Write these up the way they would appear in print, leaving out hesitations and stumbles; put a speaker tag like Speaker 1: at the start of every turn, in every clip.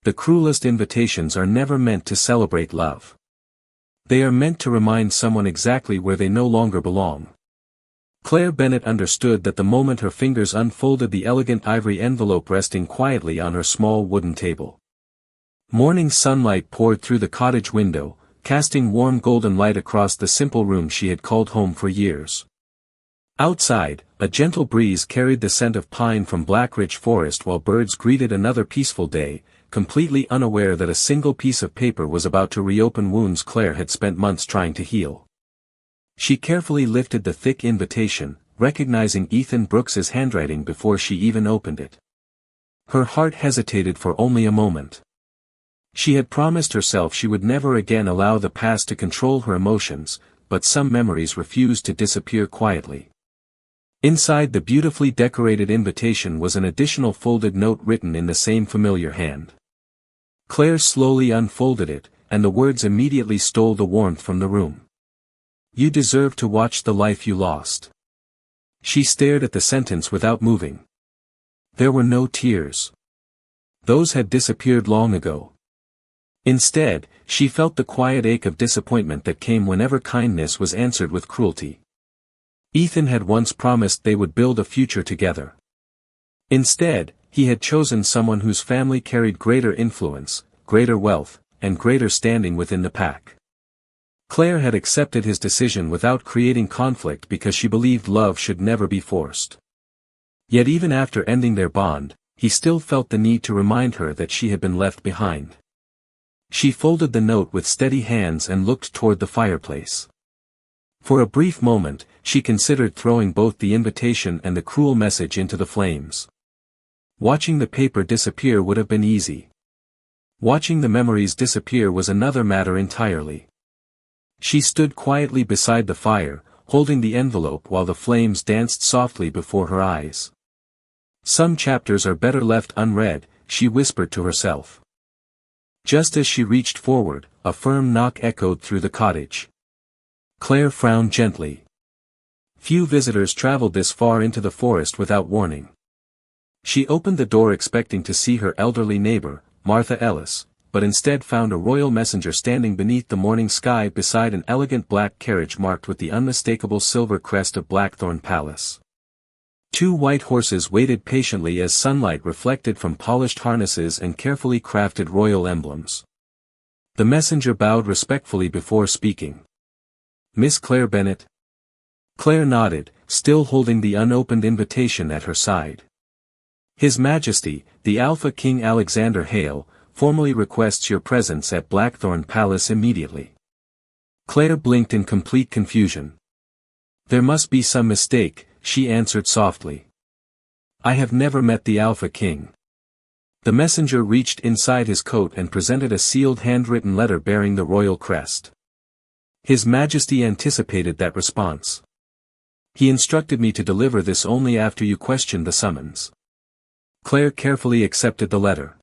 Speaker 1: the cruelest invitations are never meant to celebrate love. They are meant to remind someone exactly where they no longer belong. Claire Bennett understood that the moment her fingers unfolded the elegant ivory envelope resting quietly on her small wooden table. Morning sunlight poured through the cottage window, casting warm golden light across the simple room she had called home for years. Outside, a gentle breeze carried the scent of pine from Blackridge Forest while birds greeted another peaceful day, completely unaware that a single piece of paper was about to reopen wounds Claire had spent months trying to heal. She carefully lifted the thick invitation, recognizing Ethan Brooks's handwriting before she even opened it. Her heart hesitated for only a moment. She had promised herself she would never again allow the past to control her emotions, but some memories refused to disappear quietly. Inside the beautifully decorated invitation was an additional folded note written in the same familiar hand. Claire slowly unfolded it, and the words immediately stole the warmth from the room. "You deserve to watch the life you lost." She stared at the sentence without moving. There were no tears. Those had disappeared long ago. Instead, she felt the quiet ache of disappointment that came whenever kindness was answered with cruelty. Ethan had once promised they would build a future together. Instead, he had chosen someone whose family carried greater influence, greater wealth, and greater standing within the pack. Claire had accepted his decision without creating conflict because she believed love should never be forced. Yet even after ending their bond, he still felt the need to remind her that she had been left behind. She folded the note with steady hands and looked toward the fireplace. For a brief moment, she considered throwing both the invitation and the cruel message into the flames. Watching the paper disappear would have been easy. Watching the memories disappear was another matter entirely. She stood quietly beside the fire, holding the envelope while the flames danced softly before her eyes. "Some chapters are better left unread," she whispered to herself. Just as she reached forward, a firm knock echoed through the cottage. Claire frowned gently. Few visitors traveled this far into the forest without warning. She opened the door expecting to see her elderly neighbor, Martha Ellis, but instead found a royal messenger standing beneath the morning sky beside an elegant black carriage marked with the unmistakable silver crest of Blackthorn Palace. Two white horses waited patiently as sunlight reflected from polished harnesses and carefully crafted royal emblems. The messenger bowed respectfully before speaking. "Miss Claire Bennett?" Claire nodded, still holding the unopened invitation at her side. "His Majesty, the Alpha King Alexander Hale, formally requests your presence at Blackthorn Palace immediately." Claire blinked in complete confusion. "There must be some mistake," she answered softly. "I have never met the Alpha King." The messenger reached inside his coat and presented a sealed handwritten letter bearing the royal crest. "His Majesty anticipated that response. He instructed me to deliver this only after you questioned the summons." Claire carefully accepted the letter.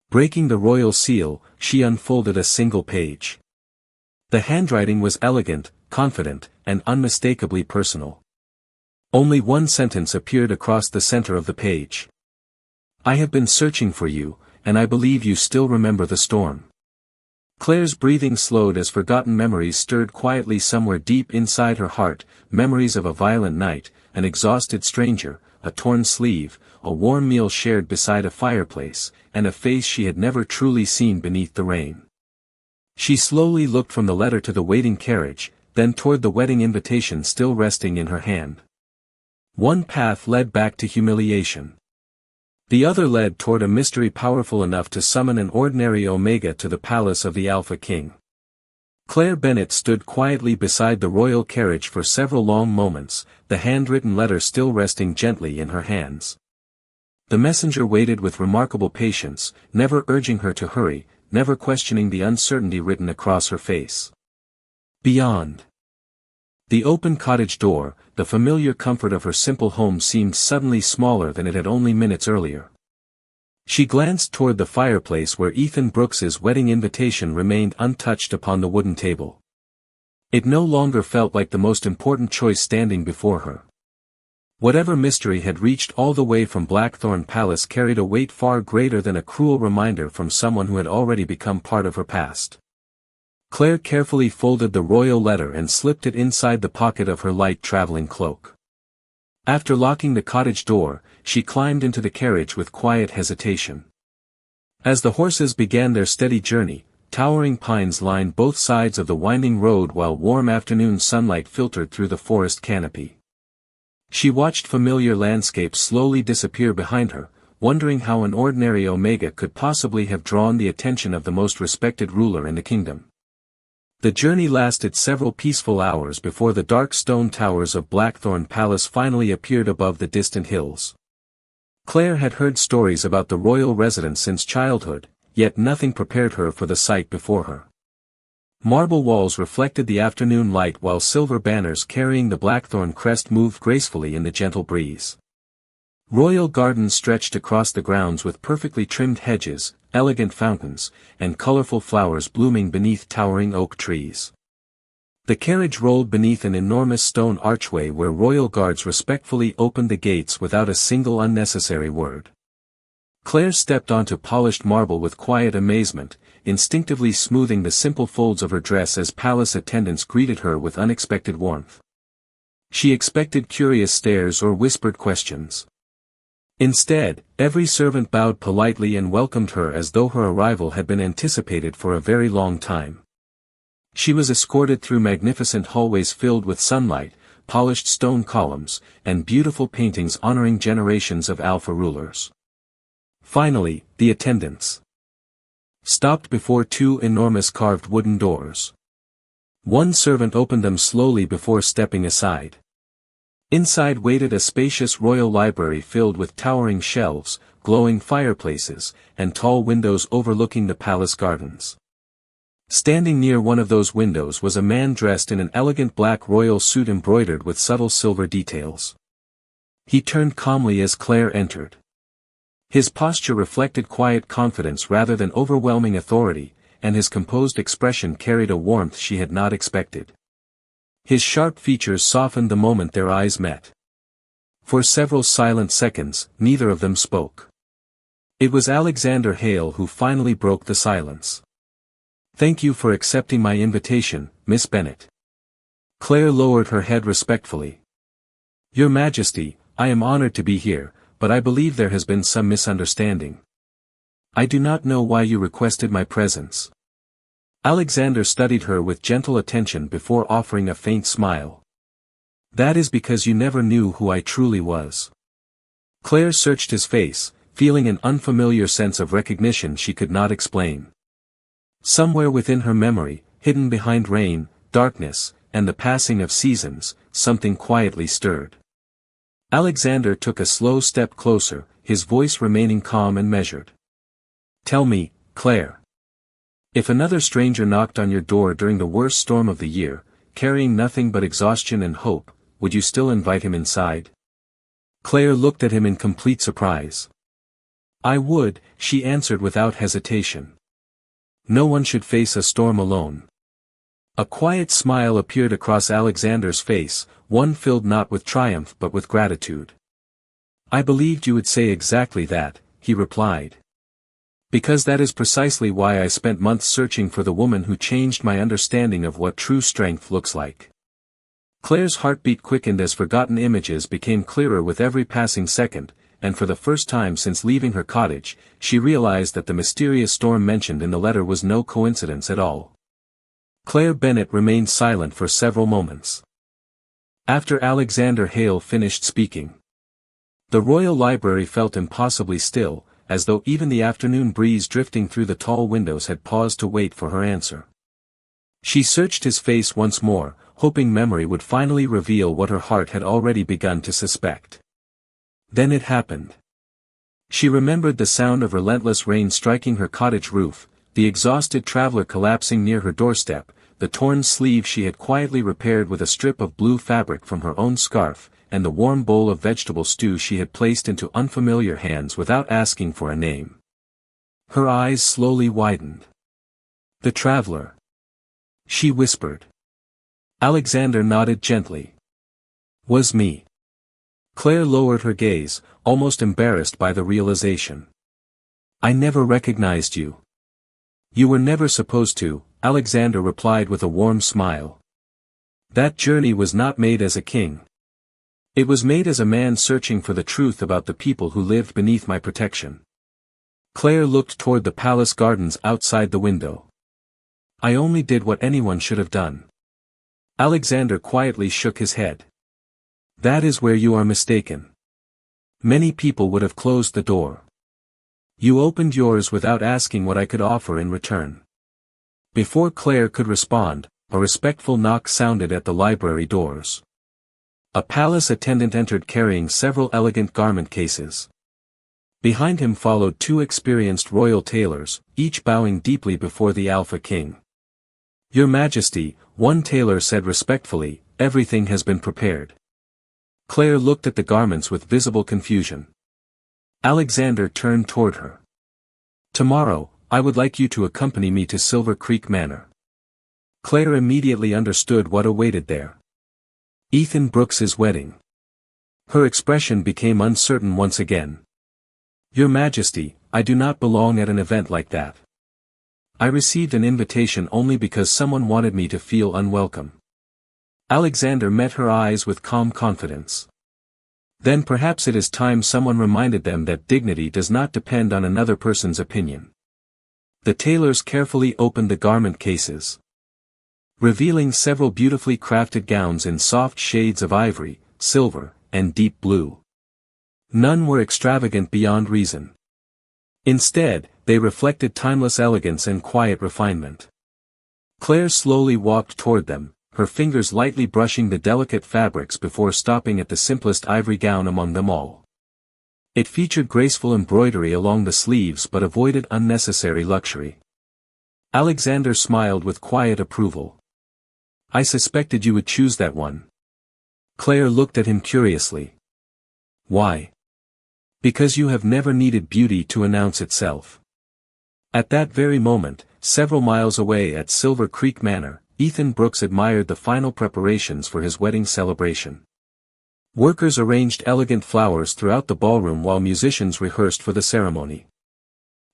Speaker 1: Breaking the royal seal, she unfolded a single page. The handwriting was elegant, confident, and unmistakably personal. Only one sentence appeared across the center of the page. "I have been searching for you, and I believe you still remember the storm." Claire's breathing slowed as forgotten memories stirred quietly somewhere deep inside her heart, memories of a violent night, an exhausted stranger, a torn sleeve, a warm meal shared beside a fireplace, and a face she had never truly seen beneath the rain. She slowly looked from the letter to the waiting carriage, then toward the wedding invitation still resting in her hand. One path led back to humiliation. The other led toward a mystery powerful enough to summon an ordinary Omega to the palace of the Alpha King. Claire Bennett stood quietly beside the royal carriage for several long moments, the handwritten letter still resting gently in her hands. The messenger waited with remarkable patience, never urging her to hurry, never questioning the uncertainty written across her face. Beyond the open cottage door, the familiar comfort of her simple home seemed suddenly smaller than it had only minutes earlier. She glanced toward the fireplace where Ethan Brooks's wedding invitation remained untouched upon the wooden table. It no longer felt like the most important choice standing before her. Whatever mystery had reached all the way from Blackthorn Palace carried a weight far greater than a cruel reminder from someone who had already become part of her past. Claire carefully folded the royal letter and slipped it inside the pocket of her light traveling cloak. After locking the cottage door, she climbed into the carriage with quiet hesitation. As the horses began their steady journey, towering pines lined both sides of the winding road while warm afternoon sunlight filtered through the forest canopy. She watched familiar landscapes slowly disappear behind her, wondering how an ordinary Omega could possibly have drawn the attention of the most respected ruler in the kingdom. The journey lasted several peaceful hours before the dark stone towers of Blackthorn Palace finally appeared above the distant hills. Claire had heard stories about the royal residence since childhood, yet nothing prepared her for the sight before her. Marble walls reflected the afternoon light while silver banners carrying the Blackthorn crest moved gracefully in the gentle breeze. Royal gardens stretched across the grounds with perfectly trimmed hedges, elegant fountains, and colorful flowers blooming beneath towering oak trees. The carriage rolled beneath an enormous stone archway where royal guards respectfully opened the gates without a single unnecessary word. Claire stepped onto polished marble with quiet amazement, instinctively smoothing the simple folds of her dress as palace attendants greeted her with unexpected warmth. She expected curious stares or whispered questions. Instead, every servant bowed politely and welcomed her as though her arrival had been anticipated for a very long time. She was escorted through magnificent hallways filled with sunlight, polished stone columns, and beautiful paintings honoring generations of Alpha rulers. Finally, the attendants stopped before two enormous carved wooden doors. One servant opened them slowly before stepping aside. Inside waited a spacious royal library filled with towering shelves, glowing fireplaces, and tall windows overlooking the palace gardens. Standing near one of those windows was a man dressed in an elegant black royal suit embroidered with subtle silver details. He turned calmly as Claire entered. His posture reflected quiet confidence rather than overwhelming authority, and his composed expression carried a warmth she had not expected. His sharp features softened the moment their eyes met. For several silent seconds, neither of them spoke. It was Alexander Hale who finally broke the silence. "Thank you for accepting my invitation, Miss Bennet." Claire lowered her head respectfully. "Your Majesty, I am honored to be here, but I believe there has been some misunderstanding. I do not know why you requested my presence." Alexander studied her with gentle attention before offering a faint smile. "That is because you never knew who I truly was." Claire searched his face, feeling an unfamiliar sense of recognition she could not explain. Somewhere within her memory, hidden behind rain, darkness, and the passing of seasons, something quietly stirred. Alexander took a slow step closer, his voice remaining calm and measured. "Tell me, Claire. If another stranger knocked on your door during the worst storm of the year, carrying nothing but exhaustion and hope, would you still invite him inside?" Claire looked at him in complete surprise. "I would," she answered without hesitation. No one should face a storm alone. A quiet smile appeared across Alexander's face, one filled not with triumph but with gratitude. "I believed you would say exactly that," he replied. "Because that is precisely why I spent months searching for the woman who changed my understanding of what true strength looks like." Claire's heartbeat quickened as forgotten images became clearer with every passing second, and for the first time since leaving her cottage, she realized that the mysterious storm mentioned in the letter was no coincidence at all. Claire Bennet remained silent for several moments. After Alexander Hale finished speaking, the royal library felt impossibly still, as though even the afternoon breeze drifting through the tall windows had paused to wait for her answer. She searched his face once more, hoping memory would finally reveal what her heart had already begun to suspect. Then it happened. She remembered the sound of relentless rain striking her cottage roof, the exhausted traveler collapsing near her doorstep, the torn sleeve she had quietly repaired with a strip of blue fabric from her own scarf, and the warm bowl of vegetable stew she had placed into unfamiliar hands without asking for a name. Her eyes slowly widened. "The traveler," she whispered. Alexander nodded gently. "Was me." Claire lowered her gaze, almost embarrassed by the realization. I never recognized you. You were never supposed to, Alexander replied with a warm smile. That journey was not made as a king. It was made as a man searching for the truth about the people who lived beneath my protection. Claire looked toward the palace gardens outside the window. I only did what anyone should have done. Alexander quietly shook his head. That is where you are mistaken. Many people would have closed the door. You opened yours without asking what I could offer in return. Before Claire could respond, a respectful knock sounded at the library doors. A palace attendant entered carrying several elegant garment cases. Behind him followed two experienced royal tailors, each bowing deeply before the Alpha King. Your Majesty, one tailor said respectfully, everything has been prepared. Claire looked at the garments with visible confusion. Alexander turned toward her. Tomorrow, I would like you to accompany me to Silver Creek Manor. Claire immediately understood what awaited there. Ethan Brooks's wedding. Her expression became uncertain once again. Your Majesty, I do not belong at an event like that. I received an invitation only because someone wanted me to feel unwelcome. Alexander met her eyes with calm confidence. Then perhaps it is time someone reminded them that dignity does not depend on another person's opinion. The tailors carefully opened the garment cases, revealing several beautifully crafted gowns in soft shades of ivory, silver, and deep blue. None were extravagant beyond reason. Instead, they reflected timeless elegance and quiet refinement. Claire slowly walked toward them, her fingers lightly brushing the delicate fabrics before stopping at the simplest ivory gown among them all. It featured graceful embroidery along the sleeves but avoided unnecessary luxury. Alexander smiled with quiet approval. I suspected you would choose that one. Claire looked at him curiously. Why? Because you have never needed beauty to announce itself. At that very moment, several miles away at Silver Creek Manor, Ethan Brooks admired the final preparations for his wedding celebration. Workers arranged elegant flowers throughout the ballroom while musicians rehearsed for the ceremony.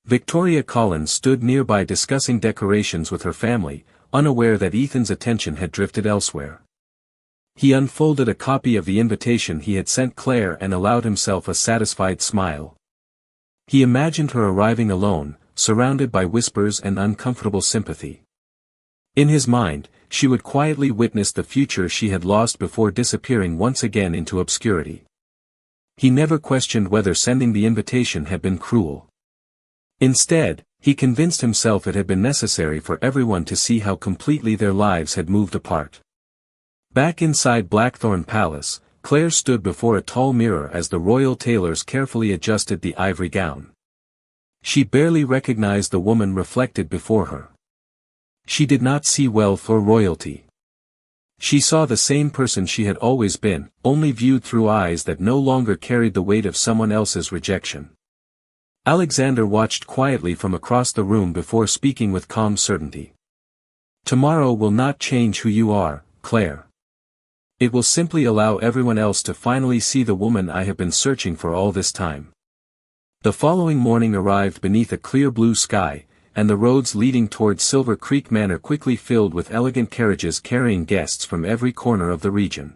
Speaker 1: Victoria Collins stood nearby discussing decorations with her family, unaware that Ethan's attention had drifted elsewhere. He unfolded a copy of the invitation he had sent Claire and allowed himself a satisfied smile. He imagined her arriving alone, surrounded by whispers and uncomfortable sympathy. In his mind, she would quietly witness the future she had lost before disappearing once again into obscurity. He never questioned whether sending the invitation had been cruel. Instead, he convinced himself it had been necessary for everyone to see how completely their lives had moved apart. Back inside Blackthorn Palace, Claire stood before a tall mirror as the royal tailors carefully adjusted the ivory gown. She barely recognized the woman reflected before her. She did not see wealth or royalty. She saw the same person she had always been, only viewed through eyes that no longer carried the weight of someone else's rejection. Alexander watched quietly from across the room before speaking with calm certainty. Tomorrow will not change who you are, Claire. It will simply allow everyone else to finally see the woman I have been searching for all this time. The following morning arrived beneath a clear blue sky, and the roads leading towards Silver Creek Manor quickly filled with elegant carriages carrying guests from every corner of the region.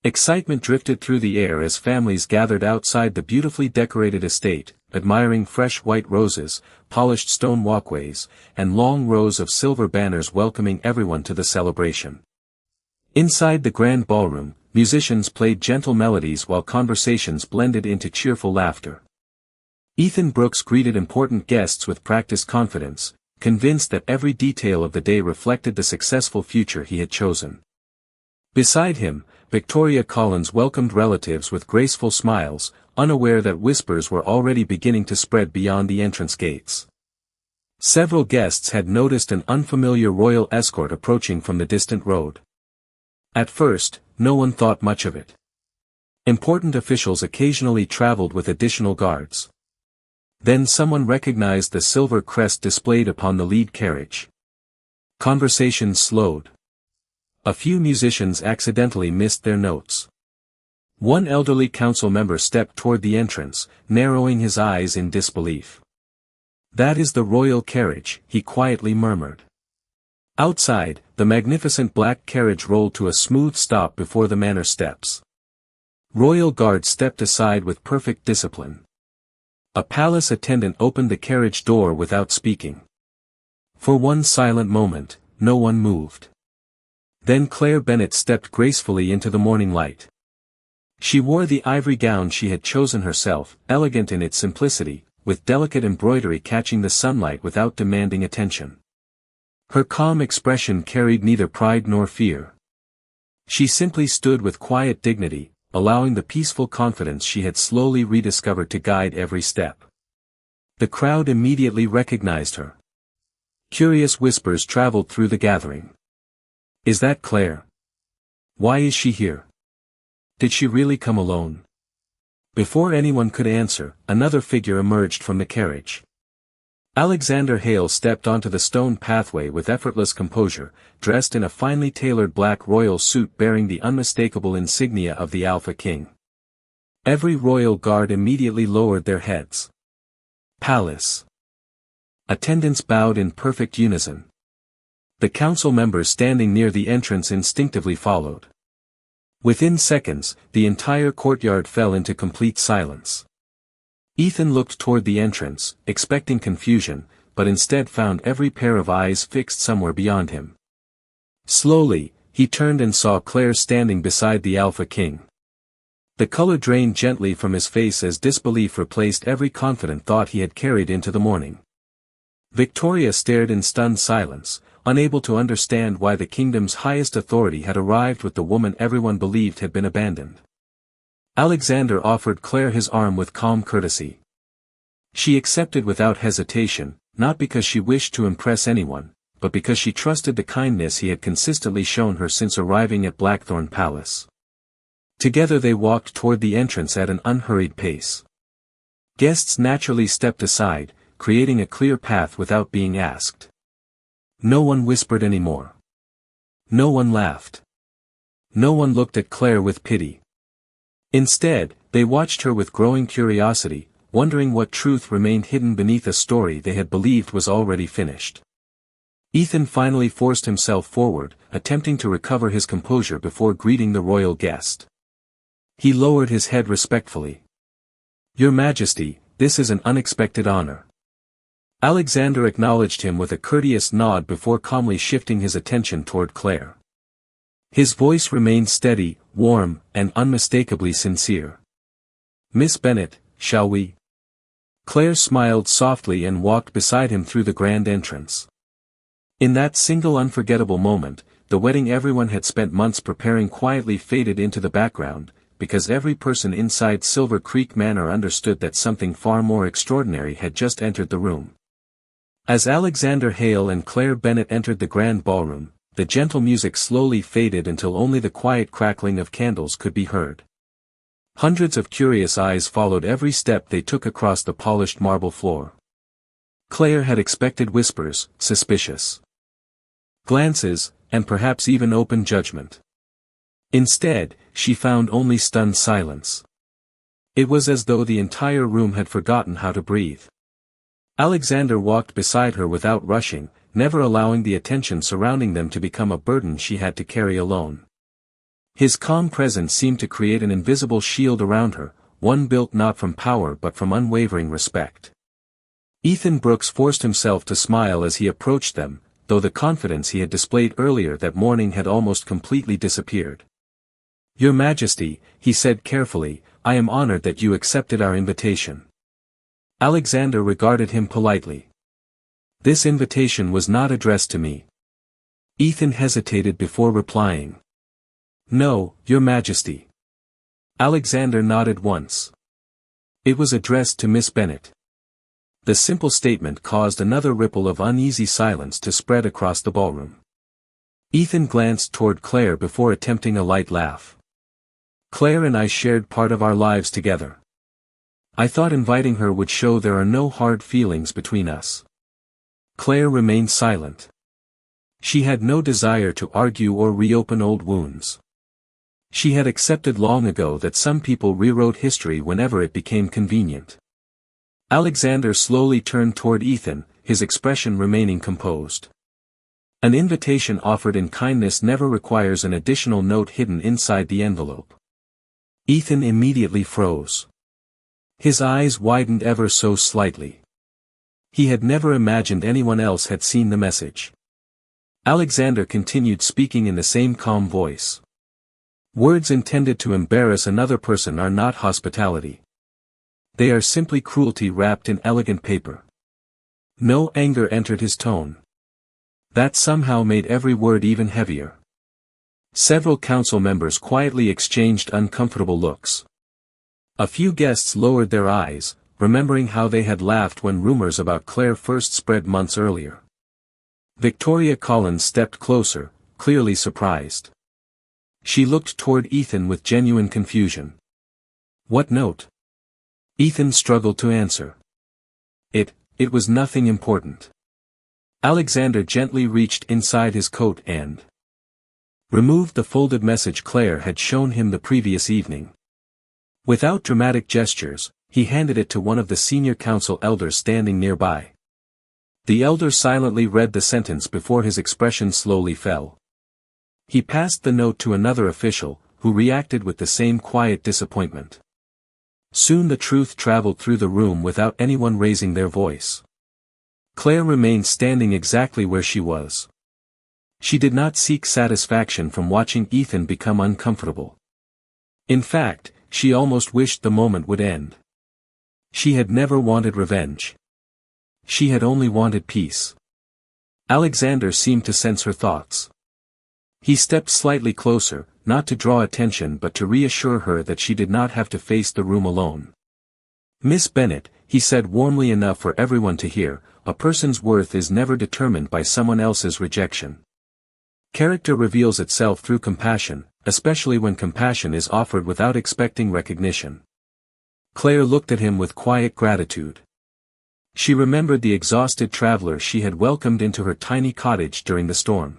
Speaker 1: Excitement drifted through the air as families gathered outside the beautifully decorated estate, admiring fresh white roses, polished stone walkways, and long rows of silver banners welcoming everyone to the celebration. Inside the grand ballroom, musicians played gentle melodies while conversations blended into cheerful laughter. Ethan Brooks greeted important guests with practiced confidence, convinced that every detail of the day reflected the successful future he had chosen. Beside him, Victoria Collins welcomed relatives with graceful smiles, unaware that whispers were already beginning to spread beyond the entrance gates. Several guests had noticed an unfamiliar royal escort approaching from the distant road. At first, no one thought much of it. Important officials occasionally traveled with additional guards. Then someone recognized the silver crest displayed upon the lead carriage. Conversations slowed. A few musicians accidentally missed their notes. One elderly council member stepped toward the entrance, narrowing his eyes in disbelief. "That is the royal carriage," he quietly murmured. Outside, the magnificent black carriage rolled to a smooth stop before the manor steps. Royal guards stepped aside with perfect discipline. A palace attendant opened the carriage door without speaking. For one silent moment, no one moved. Then Claire Bennet stepped gracefully into the morning light. She wore the ivory gown she had chosen herself, elegant in its simplicity, with delicate embroidery catching the sunlight without demanding attention. Her calm expression carried neither pride nor fear. She simply stood with quiet dignity, allowing the peaceful confidence she had slowly rediscovered to guide every step. The crowd immediately recognized her. Curious whispers traveled through the gathering. "Is that Claire? Why is she here? Did she really come alone?" Before anyone could answer, another figure emerged from the carriage. Alexander Hale stepped onto the stone pathway with effortless composure, dressed in a finely tailored black royal suit bearing the unmistakable insignia of the Alpha King. Every royal guard immediately lowered their heads. Palace. Attendants bowed in perfect unison. The council members standing near the entrance instinctively followed. Within seconds, the entire courtyard fell into complete silence. Ethan looked toward the entrance, expecting confusion, but instead found every pair of eyes fixed somewhere beyond him. Slowly, he turned and saw Claire standing beside the Alpha King. The color drained gently from his face as disbelief replaced every confident thought he had carried into the morning. Victoria stared in stunned silence, unable to understand why the kingdom's highest authority had arrived with the woman everyone believed had been abandoned. Alexander offered Claire his arm with calm courtesy. She accepted without hesitation, not because she wished to impress anyone, but because she trusted the kindness he had consistently shown her since arriving at Blackthorn Palace. Together they walked toward the entrance at an unhurried pace. Guests naturally stepped aside, creating a clear path without being asked. No one whispered anymore. No one laughed. No one looked at Claire with pity. Instead, they watched her with growing curiosity, wondering what truth remained hidden beneath a story they had believed was already finished. Ethan finally forced himself forward, attempting to recover his composure before greeting the royal guest. He lowered his head respectfully. "Your Majesty, this is an unexpected honor." Alexander acknowledged him with a courteous nod before calmly shifting his attention toward Claire. His voice remained steady, warm, and unmistakably sincere. "Miss Bennet, shall we?" Claire smiled softly and walked beside him through the grand entrance. In that single unforgettable moment, the wedding everyone had spent months preparing quietly faded into the background, because every person inside Silver Creek Manor understood that something far more extraordinary had just entered the room. As Alexander Hale and Claire Bennet entered the grand ballroom, the gentle music slowly faded until only the quiet crackling of candles could be heard. Hundreds of curious eyes followed every step they took across the polished marble floor. Claire had expected whispers, suspicious glances, and perhaps even open judgment. Instead, she found only stunned silence. It was as though the entire room had forgotten how to breathe. Alexander walked beside her without rushing, never allowing the attention surrounding them to become a burden she had to carry alone. His calm presence seemed to create an invisible shield around her, one built not from power but from unwavering respect. Ethan Brooks forced himself to smile as he approached them, though the confidence he had displayed earlier that morning had almost completely disappeared. "Your Majesty," he said carefully, "I am honored that you accepted our invitation." Alexander regarded him politely. "This invitation was not addressed to me." Ethan hesitated before replying. "No, Your Majesty." Alexander nodded once. "It was addressed to Miss Bennet." The simple statement caused another ripple of uneasy silence to spread across the ballroom. Ethan glanced toward Claire before attempting a light laugh. "Claire and I shared part of our lives together. I thought inviting her would show there are no hard feelings between us." Claire remained silent. She had no desire to argue or reopen old wounds. She had accepted long ago that some people rewrote history whenever it became convenient. Alexander slowly turned toward Ethan, his expression remaining composed. An invitation offered in kindness never requires an additional note hidden inside the envelope. Ethan immediately froze. His eyes widened ever so slightly. He had never imagined anyone else had seen the message. Alexander continued speaking in the same calm voice. Words intended to embarrass another person are not hospitality. They are simply cruelty wrapped in elegant paper. No anger entered his tone. That somehow made every word even heavier. Several council members quietly exchanged uncomfortable looks. A few guests lowered their eyes, remembering how they had laughed when rumors about Claire first spread months earlier. Victoria Collins stepped closer, clearly surprised. She looked toward Ethan with genuine confusion. What note? Ethan struggled to answer. It was nothing important. Alexander gently reached inside his coat and removed the folded message Claire had shown him the previous evening. Without dramatic gestures, he handed it to one of the senior council elders standing nearby. The elder silently read the sentence before his expression slowly fell. He passed the note to another official, who reacted with the same quiet disappointment. Soon the truth traveled through the room without anyone raising their voice. Claire remained standing exactly where she was. She did not seek satisfaction from watching Ethan become uncomfortable. In fact, she almost wished the moment would end. She had never wanted revenge. She had only wanted peace. Alexander seemed to sense her thoughts. He stepped slightly closer, not to draw attention but to reassure her that she did not have to face the room alone. Miss Bennet, he said warmly enough for everyone to hear, a person's worth is never determined by someone else's rejection. Character reveals itself through compassion, especially when compassion is offered without expecting recognition. Claire looked at him with quiet gratitude. She remembered the exhausted traveler she had welcomed into her tiny cottage during the storm.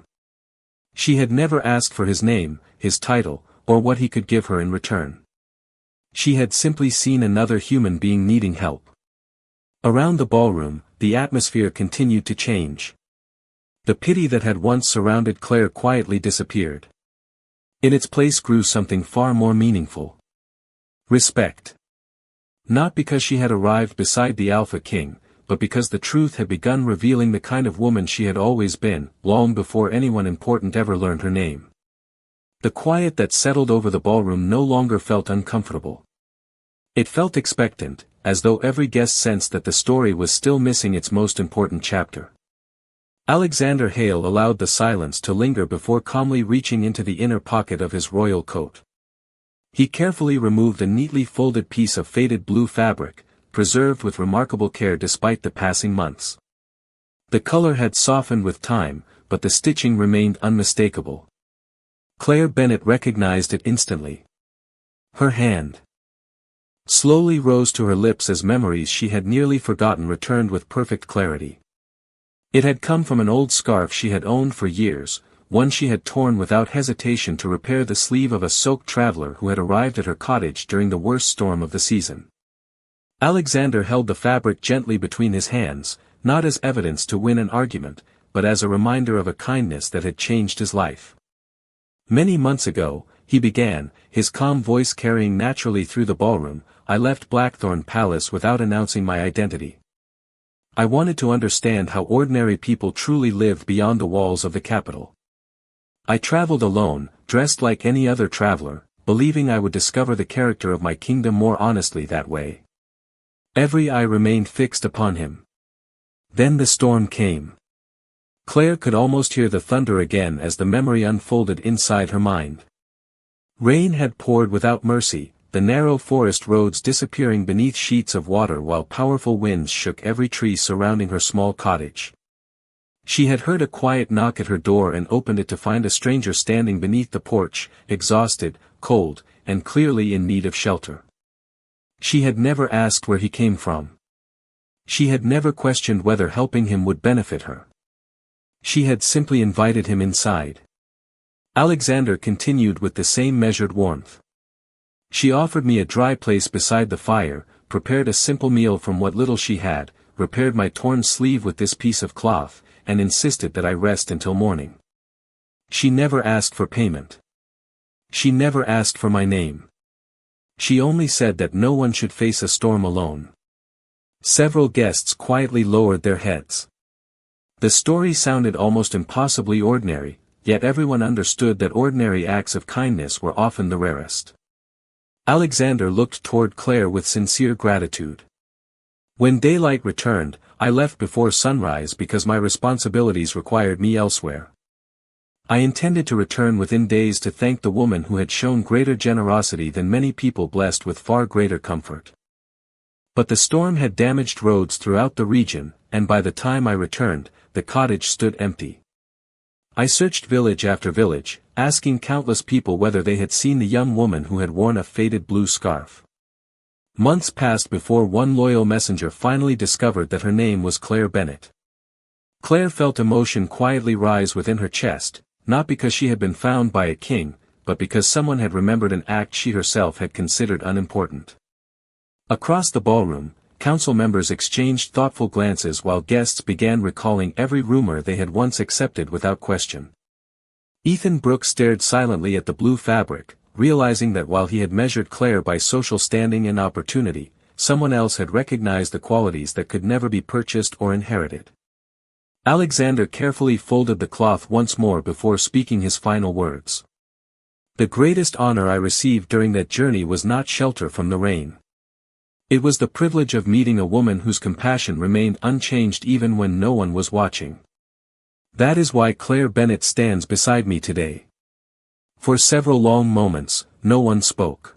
Speaker 1: She had never asked for his name, his title, or what he could give her in return. She had simply seen another human being needing help. Around the ballroom, the atmosphere continued to change. The pity that had once surrounded Claire quietly disappeared. In its place grew something far more meaningful. Respect. Not because she had arrived beside the Alpha King, but because the truth had begun revealing the kind of woman she had always been, long before anyone important ever learned her name. The quiet that settled over the ballroom no longer felt uncomfortable. It felt expectant, as though every guest sensed that the story was still missing its most important chapter. Alexander Hale allowed the silence to linger before calmly reaching into the inner pocket of his royal coat. He carefully removed a neatly folded piece of faded blue fabric, preserved with remarkable care despite the passing months. The color had softened with time, but the stitching remained unmistakable. Claire Bennet recognized it instantly. Her hand slowly rose to her lips as memories she had nearly forgotten returned with perfect clarity. It had come from an old scarf she had owned for years, one she had torn without hesitation to repair the sleeve of a soaked traveler who had arrived at her cottage during the worst storm of the season. Alexander held the fabric gently between his hands, not as evidence to win an argument, but as a reminder of a kindness that had changed his life. Many months ago, he began, his calm voice carrying naturally through the ballroom, I left Blackthorn Palace without announcing my identity. I wanted to understand how ordinary people truly lived beyond the walls of the capital. I traveled alone, dressed like any other traveler, believing I would discover the character of my kingdom more honestly that way. Every eye remained fixed upon him. Then the storm came. Claire could almost hear the thunder again as the memory unfolded inside her mind. Rain had poured without mercy, the narrow forest roads disappearing beneath sheets of water while powerful winds shook every tree surrounding her small cottage. She had heard a quiet knock at her door and opened it to find a stranger standing beneath the porch, exhausted, cold, and clearly in need of shelter. She had never asked where he came from. She had never questioned whether helping him would benefit her. She had simply invited him inside. Alexander continued with the same measured warmth. She offered me a dry place beside the fire, prepared a simple meal from what little she had, repaired my torn sleeve with this piece of cloth, and insisted that I rest until morning. She never asked for payment. She never asked for my name. She only said that no one should face a storm alone. Several guests quietly lowered their heads. The story sounded almost impossibly ordinary, yet everyone understood that ordinary acts of kindness were often the rarest. Alexander looked toward Claire with sincere gratitude. When daylight returned, I left before sunrise because my responsibilities required me elsewhere. I intended to return within days to thank the woman who had shown greater generosity than many people blessed with far greater comfort. But the storm had damaged roads throughout the region, and by the time I returned, the cottage stood empty. I searched village after village, asking countless people whether they had seen the young woman who had worn a faded blue scarf. Months passed before one loyal messenger finally discovered that her name was Claire Bennett. Claire felt emotion quietly rise within her chest, not because she had been found by a king, but because someone had remembered an act she herself had considered unimportant. Across the ballroom, council members exchanged thoughtful glances while guests began recalling every rumor they had once accepted without question. Ethan Brooks stared silently at the blue fabric, realizing that while he had measured Claire by social standing and opportunity, someone else had recognized the qualities that could never be purchased or inherited. Alexander carefully folded the cloth once more before speaking his final words. The greatest honor I received during that journey was not shelter from the rain. It was the privilege of meeting a woman whose compassion remained unchanged even when no one was watching. That is why Claire Bennett stands beside me today. For several long moments, no one spoke.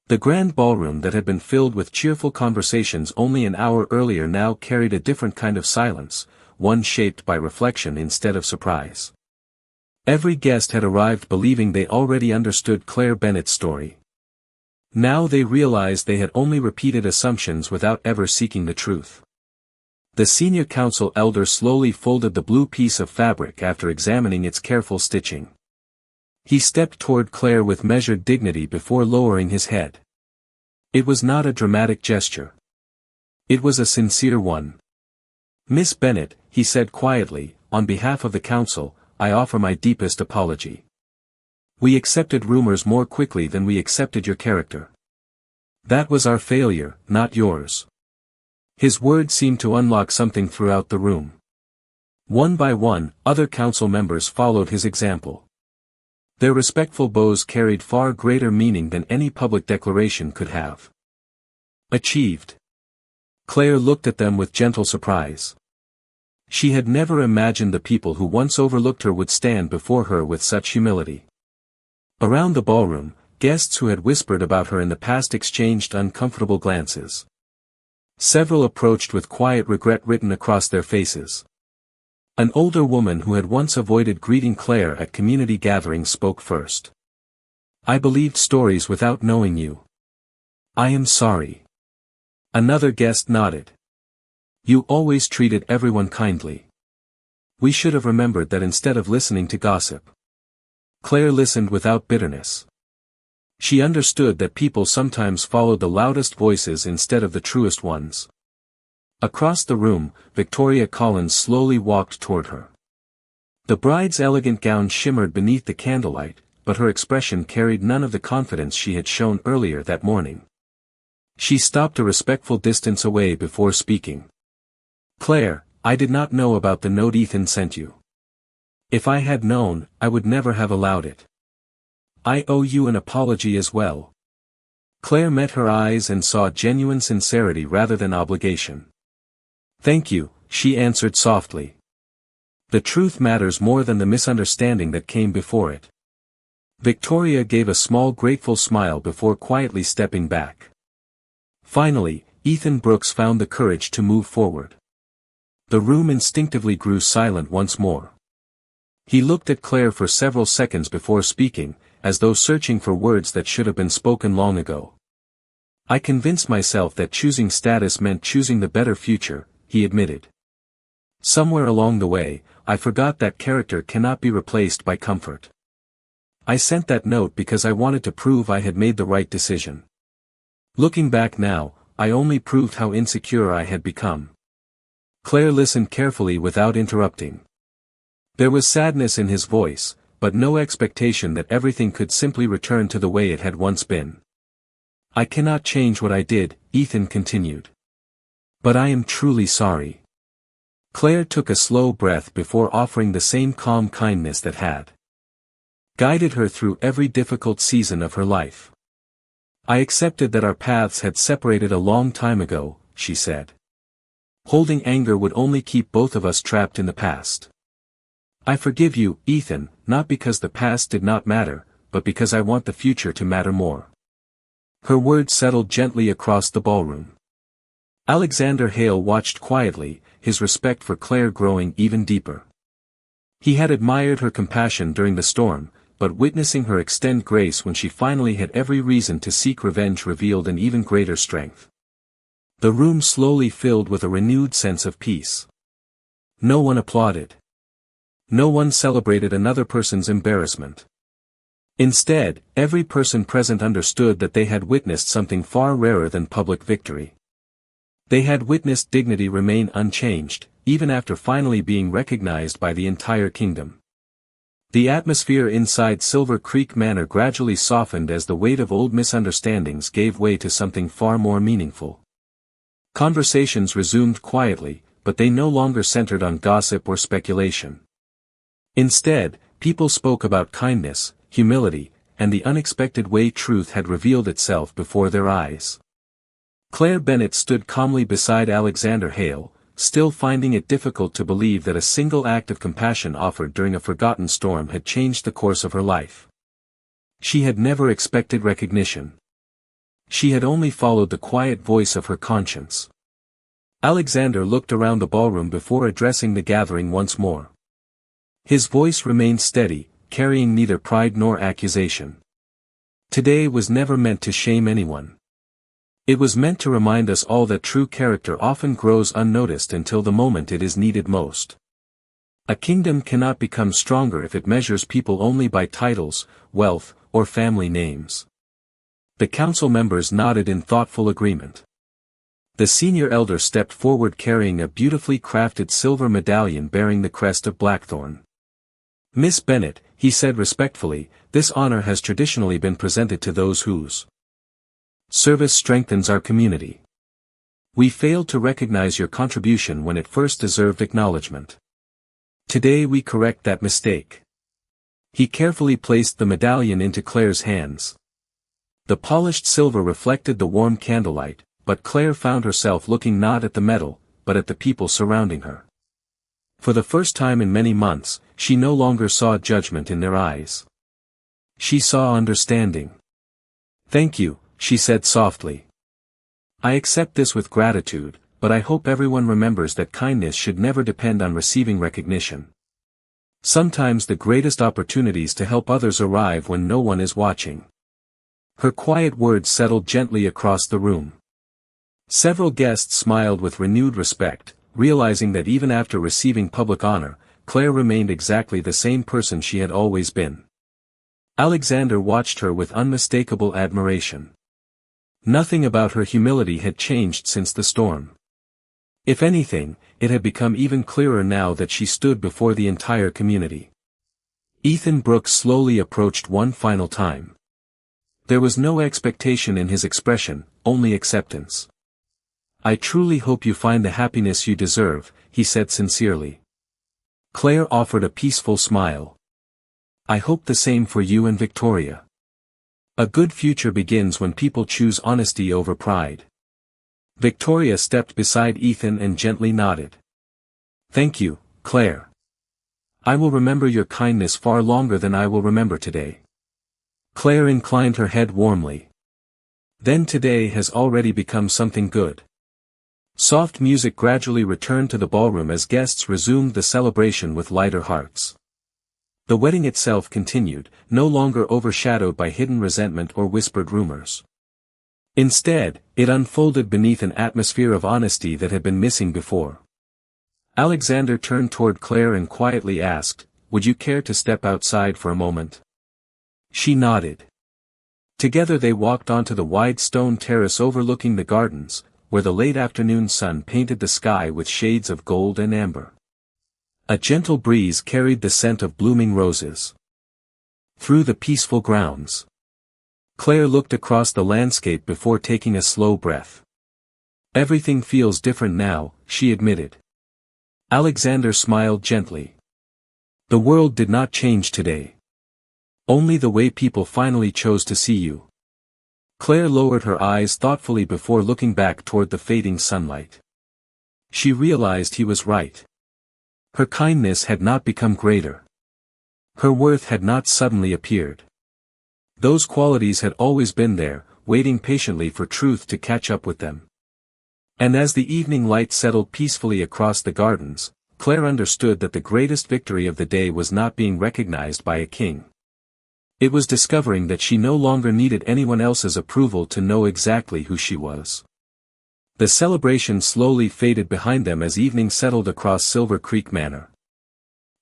Speaker 1: The grand ballroom that had been filled with cheerful conversations only an hour earlier now carried a different kind of silence, one shaped by reflection instead of surprise. Every guest had arrived believing they already understood Claire Bennett's story. Now they realized they had only repeated assumptions without ever seeking the truth. The senior council elder slowly folded the blue piece of fabric after examining its careful stitching. He stepped toward Claire with measured dignity before lowering his head. It was not a dramatic gesture. It was a sincere one. "Miss Bennett," he said quietly, "on behalf of the council, I offer my deepest apology. We accepted rumors more quickly than we accepted your character. That was our failure, not yours." His words seemed to unlock something throughout the room. One by one, other council members followed his example. Their respectful bows carried far greater meaning than any public declaration could have. Achieved. Claire looked at them with gentle surprise. She had never imagined the people who once overlooked her would stand before her with such humility. Around the ballroom, guests who had whispered about her in the past exchanged uncomfortable glances. Several approached with quiet regret written across their faces. An older woman who had once avoided greeting Claire at community gatherings spoke first. "I believed stories without knowing you. I am sorry." Another guest nodded. "You always treated everyone kindly. We should have remembered that instead of listening to gossip." Claire listened without bitterness. She understood that people sometimes followed the loudest voices instead of the truest ones. Across the room, Victoria Collins slowly walked toward her. The bride's elegant gown shimmered beneath the candlelight, but her expression carried none of the confidence she had shown earlier that morning. She stopped a respectful distance away before speaking. "Claire, I did not know about the note Ethan sent you. If I had known, I would never have allowed it. I owe you an apology as well." Claire met her eyes and saw genuine sincerity rather than obligation. "Thank you," she answered softly. "The truth matters more than the misunderstanding that came before it." Victoria gave a small grateful smile before quietly stepping back. Finally, Ethan Brooks found the courage to move forward. The room instinctively grew silent once more. He looked at Claire for several seconds before speaking, as though searching for words that should have been spoken long ago. "I convinced myself that choosing status meant choosing the better future," he admitted. "Somewhere along the way, I forgot that character cannot be replaced by comfort. I sent that note because I wanted to prove I had made the right decision. Looking back now, I only proved how insecure I had become." Claire listened carefully without interrupting. There was sadness in his voice, but no expectation that everything could simply return to the way it had once been. "I cannot change what I did," Ethan continued. "But I am truly sorry." Claire took a slow breath before offering the same calm kindness that had guided her through every difficult season of her life. "I accepted that our paths had separated a long time ago," she said. "Holding anger would only keep both of us trapped in the past. I forgive you, Ethan, not because the past did not matter, but because I want the future to matter more." Her words settled gently across the ballroom. Alexander Hale watched quietly, his respect for Claire growing even deeper. He had admired her compassion during the storm, but witnessing her extend grace when she finally had every reason to seek revenge revealed an even greater strength. The room slowly filled with a renewed sense of peace. No one applauded. No one celebrated another person's embarrassment. Instead, every person present understood that they had witnessed something far rarer than public victory. They had witnessed dignity remain unchanged, even after finally being recognized by the entire kingdom. The atmosphere inside Silver Creek Manor gradually softened as the weight of old misunderstandings gave way to something far more meaningful. Conversations resumed quietly, but they no longer centered on gossip or speculation. Instead, people spoke about kindness, humility, and the unexpected way truth had revealed itself before their eyes. Claire Bennett stood calmly beside Alexander Hale, still finding it difficult to believe that a single act of compassion offered during a forgotten storm had changed the course of her life. She had never expected recognition. She had only followed the quiet voice of her conscience. Alexander looked around the ballroom before addressing the gathering once more. His voice remained steady, carrying neither pride nor accusation. "Today was never meant to shame anyone. It was meant to remind us all that true character often grows unnoticed until the moment it is needed most. A kingdom cannot become stronger if it measures people only by titles, wealth, or family names." The council members nodded in thoughtful agreement. The senior elder stepped forward carrying a beautifully crafted silver medallion bearing the crest of Blackthorn. "Miss Bennett," he said respectfully, "this honor has traditionally been presented to those whose service strengthens our community. We failed to recognize your contribution when it first deserved acknowledgement. Today we correct that mistake." He carefully placed the medallion into Claire's hands. The polished silver reflected the warm candlelight, but Claire found herself looking not at the metal, but at the people surrounding her. For the first time in many months, she no longer saw judgment in their eyes. She saw understanding. "Thank you," she said softly. "I accept this with gratitude, but I hope everyone remembers that kindness should never depend on receiving recognition. Sometimes the greatest opportunities to help others arrive when no one is watching." Her quiet words settled gently across the room. Several guests smiled with renewed respect, realizing that even after receiving public honor, Claire remained exactly the same person she had always been. Alexander watched her with unmistakable admiration. Nothing about her humility had changed since the storm. If anything, it had become even clearer now that she stood before the entire community. Ethan Brooks slowly approached one final time. There was no expectation in his expression, only acceptance. "I truly hope you find the happiness you deserve," he said sincerely. Claire offered a peaceful smile. "I hope the same for you and Victoria. A good future begins when people choose honesty over pride." Victoria stepped beside Ethan and gently nodded. "Thank you, Claire. I will remember your kindness far longer than I will remember today." Claire inclined her head warmly. "Then today has already become something good." Soft music gradually returned to the ballroom as guests resumed the celebration with lighter hearts. The wedding itself continued, no longer overshadowed by hidden resentment or whispered rumors. Instead, it unfolded beneath an atmosphere of honesty that had been missing before. Alexander turned toward Claire and quietly asked, "Would you care to step outside for a moment?" She nodded. Together they walked onto the wide stone terrace overlooking the gardens, where the late afternoon sun painted the sky with shades of gold and amber. A gentle breeze carried the scent of blooming roses through the peaceful grounds. Claire looked across the landscape before taking a slow breath. Everything feels different now, she admitted. Alexander smiled gently. The world did not change today. Only the way people finally chose to see you. Claire lowered her eyes thoughtfully before looking back toward the fading sunlight. She realized he was right. Her kindness had not become greater. Her worth had not suddenly appeared. Those qualities had always been there, waiting patiently for truth to catch up with them. And as the evening light settled peacefully across the gardens, Claire understood that the greatest victory of the day was not being recognized by a king. It was discovering that she no longer needed anyone else's approval to know exactly who she was. The celebration slowly faded behind them as evening settled across Silver Creek Manor.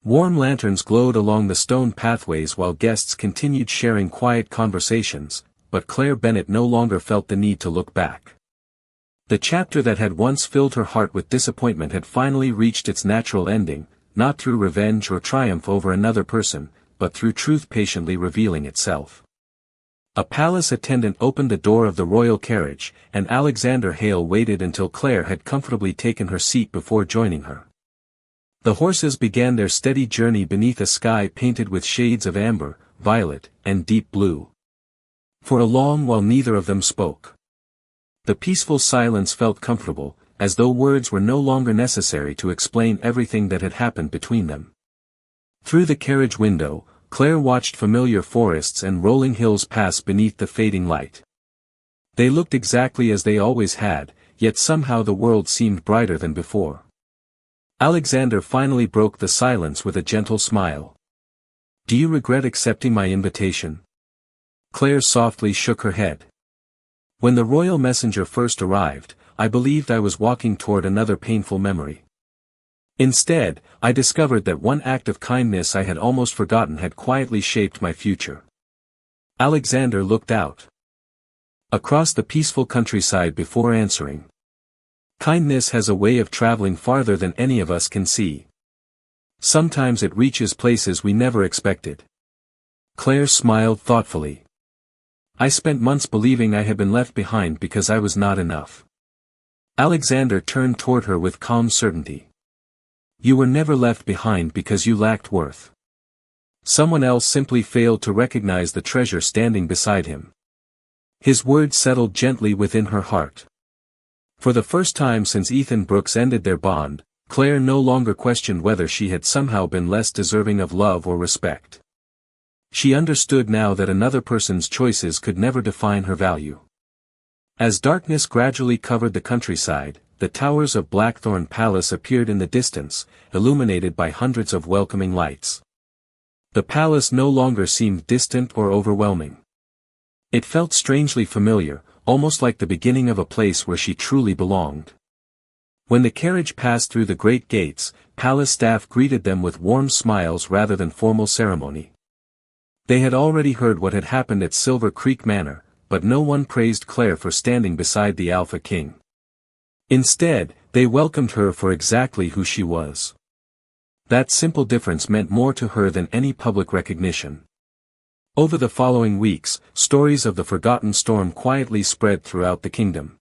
Speaker 1: Warm lanterns glowed along the stone pathways while guests continued sharing quiet conversations, but Claire Bennett no longer felt the need to look back. The chapter that had once filled her heart with disappointment had finally reached its natural ending, not through revenge or triumph over another person, but through truth patiently revealing itself. A palace attendant opened the door of the royal carriage, and Alexander Hale waited until Claire had comfortably taken her seat before joining her. The horses began their steady journey beneath a sky painted with shades of amber, violet, and deep blue. For a long while neither of them spoke. The peaceful silence felt comfortable, as though words were no longer necessary to explain everything that had happened between them. Through the carriage window, Claire watched familiar forests and rolling hills pass beneath the fading light. They looked exactly as they always had, yet somehow the world seemed brighter than before. Alexander finally broke the silence with a gentle smile. "Do you regret accepting my invitation?" Claire softly shook her head. "When the royal messenger first arrived, I believed I was walking toward another painful memory. Instead, I discovered that one act of kindness I had almost forgotten had quietly shaped my future." Alexander looked out across the peaceful countryside before answering. "Kindness has a way of traveling farther than any of us can see. Sometimes it reaches places we never expected." Claire smiled thoughtfully. "I spent months believing I had been left behind because I was not enough." Alexander turned toward her with calm certainty. "You were never left behind because you lacked worth. Someone else simply failed to recognize the treasure standing beside him." His words settled gently within her heart. For the first time since Ethan Brooks ended their bond, Claire no longer questioned whether she had somehow been less deserving of love or respect. She understood now that another person's choices could never define her value. As darkness gradually covered the countryside, the towers of Blackthorn Palace appeared in the distance, illuminated by hundreds of welcoming lights. The palace no longer seemed distant or overwhelming. It felt strangely familiar, almost like the beginning of a place where she truly belonged. When the carriage passed through the great gates, palace staff greeted them with warm smiles rather than formal ceremony. They had already heard what had happened at Silver Creek Manor, but no one praised Claire for standing beside the Alpha King. Instead, they welcomed her for exactly who she was. That simple difference meant more to her than any public recognition. Over the following weeks, stories of the forgotten storm quietly spread throughout the kingdom.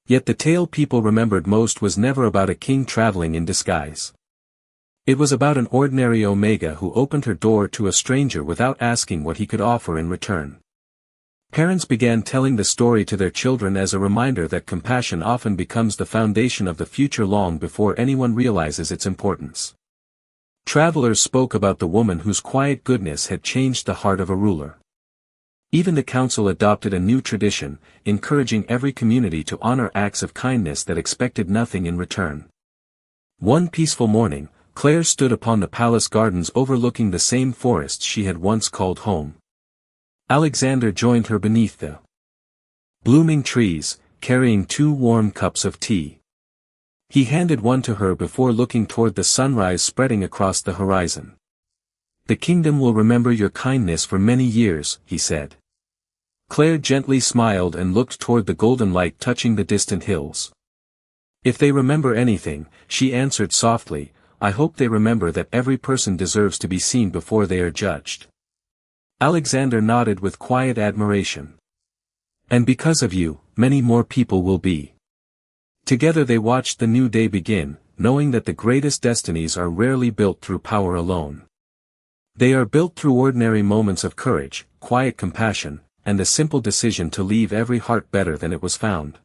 Speaker 1: Yet the tale people remembered most was never about a king traveling in disguise. It was about an ordinary Omega who opened her door to a stranger without asking what he could offer in return. Parents began telling the story to their children as a reminder that compassion often becomes the foundation of the future long before anyone realizes its importance. Travelers spoke about the woman whose quiet goodness had changed the heart of a ruler. Even the council adopted a new tradition, encouraging every community to honor acts of kindness that expected nothing in return. One peaceful morning, Claire stood upon the palace gardens overlooking the same forest she had once called home. Alexander joined her beneath the blooming trees, carrying 2 warm cups of tea. He handed one to her before looking toward the sunrise spreading across the horizon. The kingdom will remember your kindness for many years, he said. Claire gently smiled and looked toward the golden light touching the distant hills. If they remember anything, she answered softly, I hope they remember that every person deserves to be seen before they are judged. Alexander nodded with quiet admiration. And because of you, many more people will be. Together they watched the new day begin, knowing that the greatest destinies are rarely built through power alone. They are built through ordinary moments of courage, quiet compassion, and a simple decision to leave every heart better than it was found.